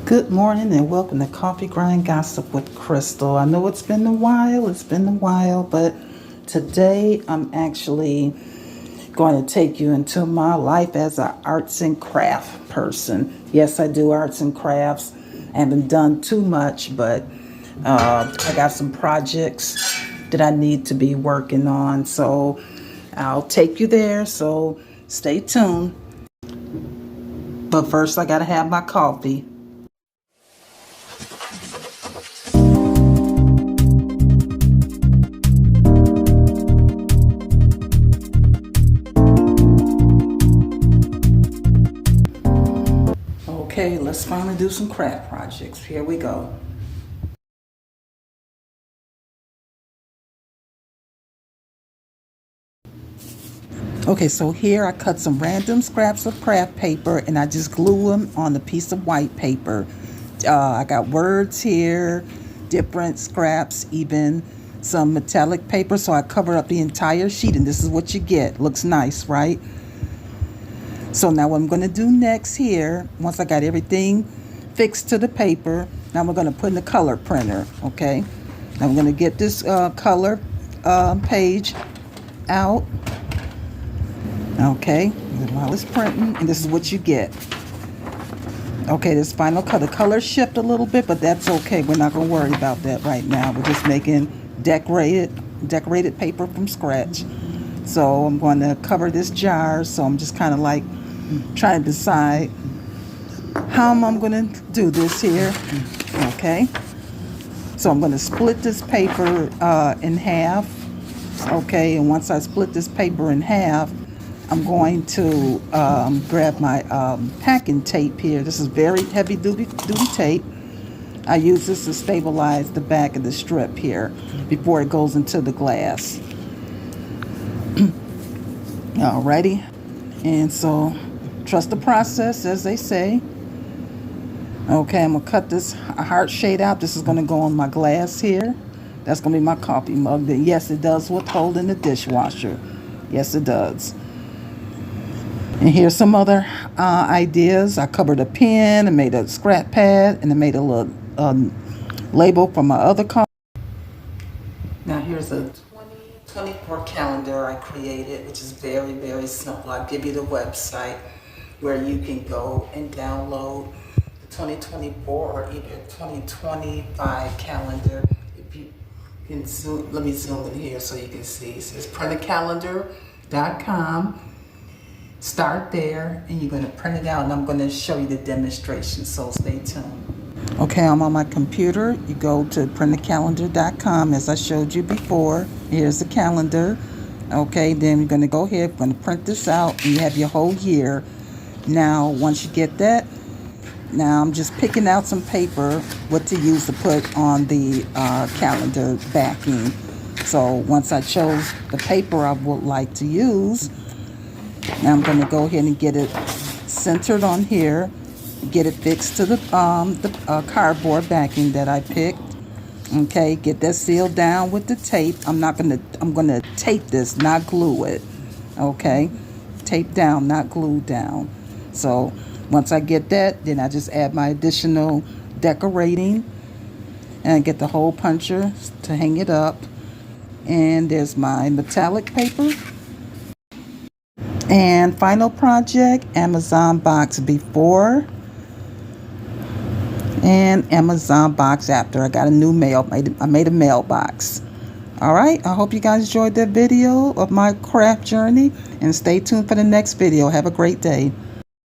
Good morning and welcome to Coffee Grind Gossip with Crystal. I know it's been a while, but today I'm actually going to take you into my life as an arts and craft person. Yes, I do arts and crafts. I haven't done too much, but I got some projects that I need to be working on, so I'll take you there, so stay tuned. But first, I got to have my coffee. Okay, let's finally do some craft projects. Here we go. Okay, so here I cut some random scraps of craft paper and I just glue them on a piece of white paper. I got words here, different scraps, even some metallic paper. So I cover up the entire sheet and this is what you get. Looks nice, right? So now what I'm going to do next here, once I got everything fixed to the paper, now we're going to put in the color printer, okay? Now I'm going to get this color page out, okay? While it's printing, and this is what you get. Okay, this final color. The color shift a little bit, but that's okay. We're not going to worry about that right now. We're just making decorated paper from scratch. So I'm going to cover this jar, so I'm just kind of like trying to decide how I'm going to do this here. Okay, so I'm going to split this paper in half. Okay, and once I split this paper in half, I'm going to grab my packing tape here. This is very heavy duty tape. I use this to stabilize the back of the strip here before it goes into the glass. Alrighty, and so trust the process, as they say. Okay, I'm gonna cut this heart shade out. This is gonna go on my glass here. That's gonna be my coffee mug. Yes, it does withhold in the dishwasher. Yes, it does. And here's some other ideas. I covered a pen and made a scrap pad, and I made a little label for my other coffee. Now here's a 2024 calendar I created, which is very, very simple. I'll give you the website where you can go and download the 2024 or even 2025 calendar. If you can zoom, let me zoom in here so you can see. It says printacalendar.com. Start there and you're going to print it out, and I'm going to show you the demonstration, so stay tuned. Okay, I'm on my computer. You go to printacalendar.com as I showed you before. Here's the calendar. Okay, then we're going to go here. We're going to print this out, and you have your whole year. Now, once you get that, now I'm just picking out some paper, what to use to put on the calendar backing. So once I chose the paper I would like to use, now I'm going to go ahead and get it centered on here. Get it fixed to the cardboard backing that I picked. Okay, get that sealed down with the tape. I'm gonna tape this, not glue it. Okay, tape down, not glue down. So once I get that, then I just add my additional decorating and get the hole puncher to hang it up. And there's my metallic paper. And final project, Amazon box before and Amazon box after. I got a new mail. I made a mailbox. All right, I hope you guys enjoyed that video of my craft journey, and stay tuned for the next video. Have a great day.